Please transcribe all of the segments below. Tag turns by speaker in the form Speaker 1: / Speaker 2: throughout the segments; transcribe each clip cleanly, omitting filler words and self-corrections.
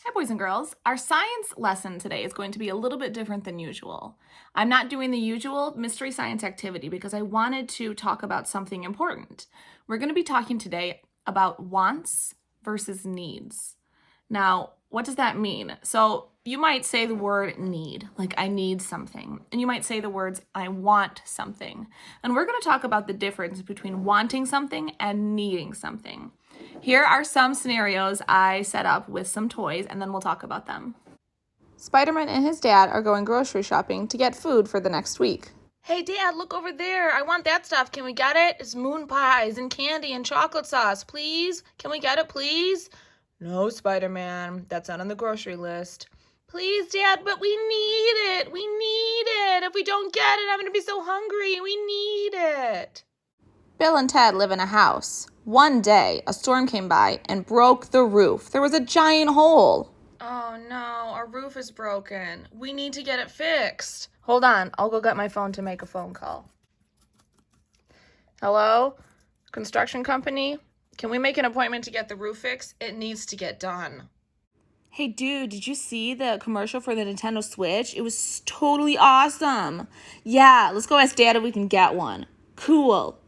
Speaker 1: Hi, boys and girls. Our science lesson today is going to be a little bit different than usual. I'm not doing the usual mystery science activity because I wanted to talk about something important. We're going to be talking today about wants versus needs. Now, what does that mean? So you might say the word need, like I need something, and you might say the words I want something. And we're going to talk about the difference between wanting something and needing something. Here are some scenarios I set up with some toys, and then we'll talk about them. Spider-Man and his dad are going grocery shopping to get food for the next week. Hey, Dad, look over there. I want that stuff. Can we get it? It's moon pies and candy and chocolate sauce, please. Can we get it, please? No, Spider-Man. That's not on the grocery list. Please, Dad, but we need it. We need it. If we don't get it, I'm going to be so hungry. We need it. Bill and Ted live in a house. One day, a storm came by and broke the roof. There was a giant hole. Oh no, our roof is broken. We need to get it fixed. Hold on, I'll go get my phone to make a phone call. Hello? Construction company? Can we make an appointment to get the roof fixed? It needs to get done. Hey dude, did you see the commercial for the Nintendo Switch? It was totally awesome. Yeah, let's go ask Dad if we can get one. Cool.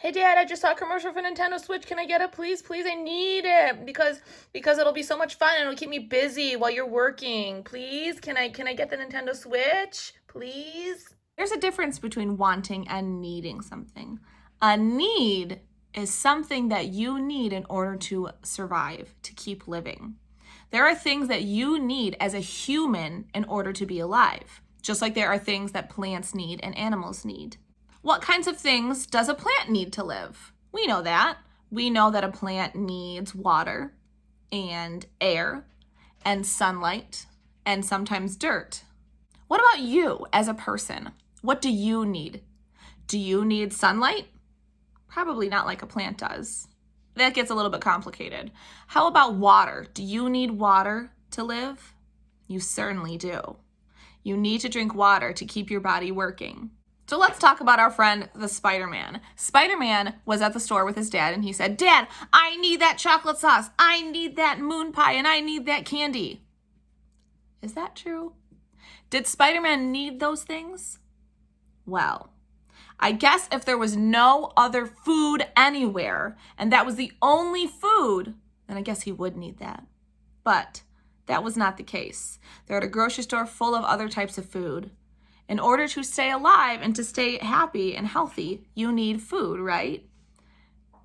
Speaker 1: Hey Dad, I just saw a commercial for Nintendo Switch. Can I get it, please? Please, I need it because it'll be so much fun and it'll keep me busy while you're working. Please, can I get the Nintendo Switch? Please? There's a difference between wanting and needing something. A need is something that you need in order to survive, to keep living. There are things that you need as a human in order to be alive, just like there are things that plants need and animals need. What kinds of things does a plant need to live? We know that. We know that a plant needs water and air and sunlight and sometimes dirt. What about you as a person? What do you need? Do you need sunlight? Probably not like a plant does. That gets a little bit complicated. How about water? Do you need water to live? You certainly do. You need to drink water to keep your body working. So let's talk about our friend, the Spider-Man. Spider-Man was at the store with his dad and he said, Dad, I need that chocolate sauce. I need that moon pie and I need that candy. Is that true? Did Spider-Man need those things? Well, I guess if there was no other food anywhere and that was the only food, then I guess he would need that. But that was not the case. They're at a grocery store full of other types of food. In order to stay alive and to stay happy and healthy, you need food, right?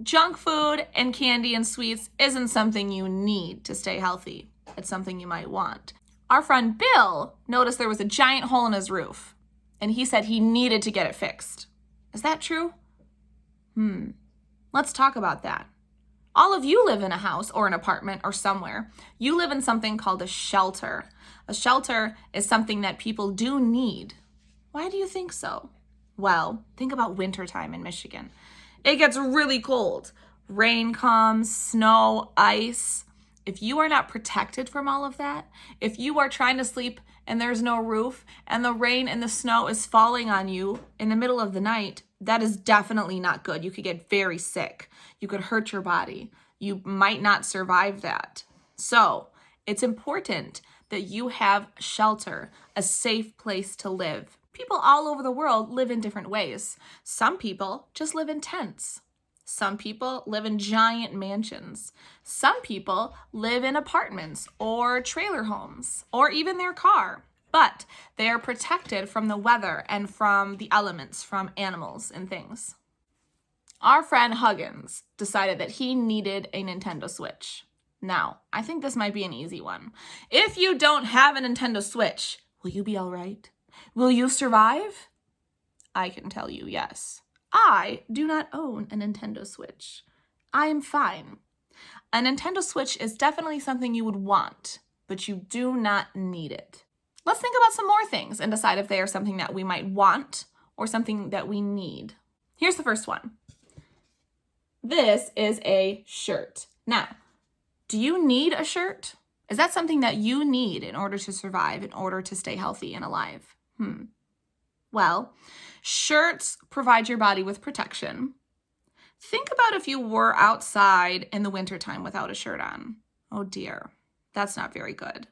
Speaker 1: Junk food and candy and sweets isn't something you need to stay healthy. It's something you might want. Our friend Bill noticed there was a giant hole in his roof, and he said he needed to get it fixed. Is that true? Let's talk about that. All of you live in a house or an apartment or somewhere. You live in something called a shelter. A shelter is something that people do need. Why do you think so? Well, think about wintertime in Michigan. It gets really cold. Rain comes, snow, ice. If you are not protected from all of that, if you are trying to sleep and there's no roof and the rain and the snow is falling on you in the middle of the night, that is definitely not good. You could get very sick. You could hurt your body. You might not survive that. So it's important that you have shelter, a safe place to live. People all over the world live in different ways. Some people just live in tents. Some people live in giant mansions. Some people live in apartments or trailer homes or even their car. But they are protected from the weather and from the elements, from animals and things. Our friend Huggins decided that he needed a Nintendo Switch. Now, I think this might be an easy one. If you don't have a Nintendo Switch, will you be all right? Will you survive? I can tell you yes. I do not own a Nintendo Switch. I am fine. A Nintendo Switch is definitely something you would want, but you do not need it. Let's think about some more things and decide if they are something that we might want or something that we need. Here's the first one. This is a shirt. Now, do you need a shirt? Is that something that you need in order to survive, in order to stay healthy and alive? Well, shirts provide your body with protection. Think about if you were outside in the wintertime without a shirt on. Oh dear. That's not very good.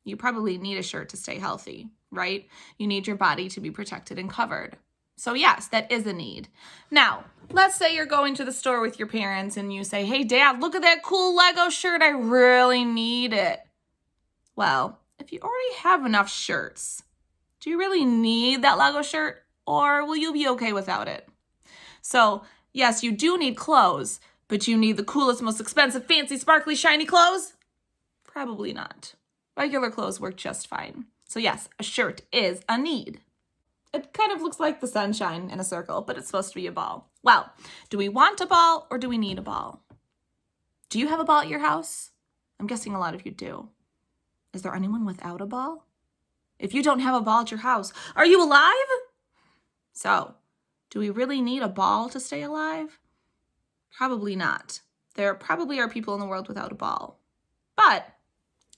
Speaker 1: You probably need a shirt to stay healthy, right? You need your body to be protected and covered. So yes, that is a need. Now, let's say you're going to the store with your parents and you say, hey, Dad, look at that cool Lego shirt. I really need it. Well, if you already have enough shirts, do you really need that Lego shirt, or will you be okay without it? So yes, you do need clothes, but you need the coolest, most expensive, fancy, sparkly, shiny clothes? Probably not. Regular clothes work just fine. So yes, a shirt is a need. It kind of looks like the sunshine in a circle, but it's supposed to be a ball. Well, do we want a ball or do we need a ball? Do you have a ball at your house? I'm guessing a lot of you do. Is there anyone without a ball? If you don't have a ball at your house, are you alive? So, do we really need a ball to stay alive? Probably not. There probably are people in the world without a ball. But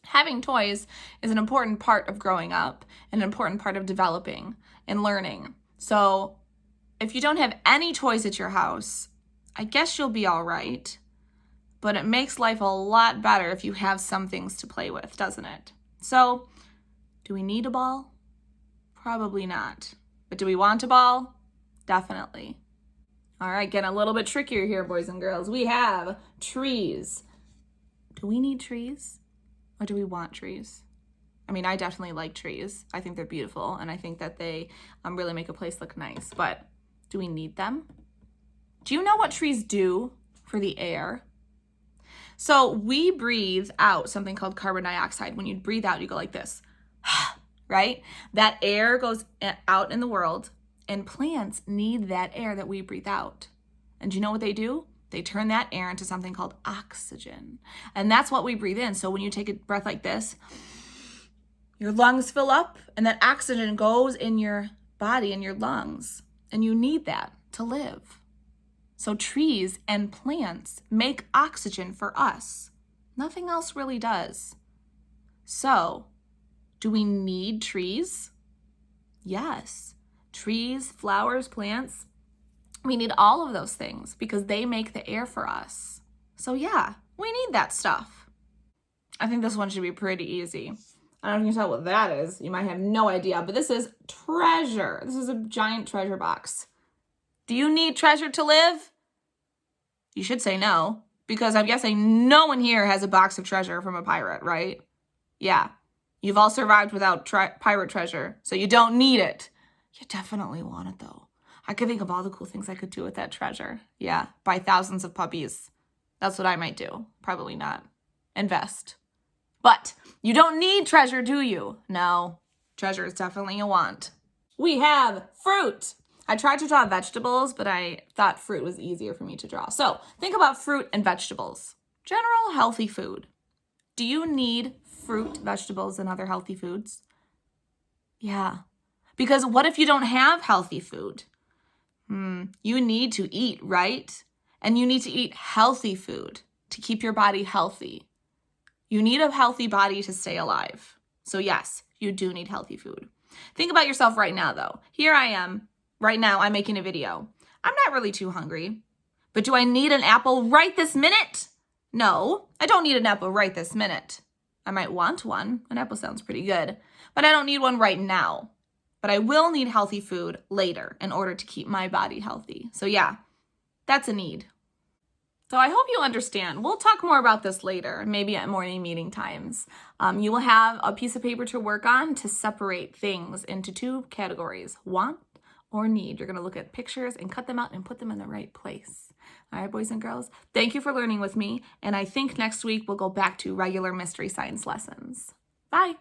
Speaker 1: having toys is an important part of growing up, an important part of developing and learning. So if you don't have any toys at your house, I guess you'll be all right. But it makes life a lot better if you have some things to play with, doesn't it? So, do we need a ball? Probably not. But do we want a ball? Definitely. All right, getting a little bit trickier here, boys and girls. We have trees. Do we need trees? Or do we want trees? I mean, I definitely like trees. I think they're beautiful, and I think that they really make a place look nice. But do we need them? Do you know what trees do for the air? So we breathe out something called carbon dioxide. When you breathe out, you go like this, right? That air goes out in the world, and plants need that air that we breathe out. And do you know what they do? They turn that air into something called oxygen. And that's what we breathe in. So when you take a breath like this, your lungs fill up, and that oxygen goes in your body, in your lungs. And you need that to live. So trees and plants make oxygen for us. Nothing else really does. So, do we need trees? Yes. Trees, flowers, plants, we need all of those things because they make the air for us. So yeah, we need that stuff. I think this one should be pretty easy. I don't know if you can tell what that is. You might have no idea, but this is treasure. This is a giant treasure box. Do you need treasure to live? You should say no, because I'm guessing no one here has a box of treasure from a pirate, right? Yeah, you've all survived without pirate treasure, so you don't need it. You definitely want it, though. I could think of all the cool things I could do with that treasure. Yeah, buy thousands of puppies. That's what I might do. Probably not. Invest. But you don't need treasure, do you? No, treasure is definitely a want. We have fruit. I tried to draw vegetables, but I thought fruit was easier for me to draw. So think about fruit and vegetables. General healthy food. Do you need fruit, vegetables, and other healthy foods? Yeah. Because what if you don't have healthy food? You need to eat, right? And you need to eat healthy food to keep your body healthy. You need a healthy body to stay alive. So yes, you do need healthy food. Think about yourself right now, though. Here I am. Right now, I'm making a video. I'm not really too hungry. But do I need an apple right this minute? No, I don't need an apple right this minute. I might want one. An apple sounds pretty good. But I don't need one right now. But I will need healthy food later in order to keep my body healthy. So yeah, that's a need. So I hope you understand. We'll talk more about this later, maybe at morning meeting times. You will have a piece of paper to work on to separate things into two categories, want or need. You're going to look at pictures and cut them out and put them in the right place. All right, boys and girls, thank you for learning with me. And I think next week we'll go back to regular mystery science lessons. Bye.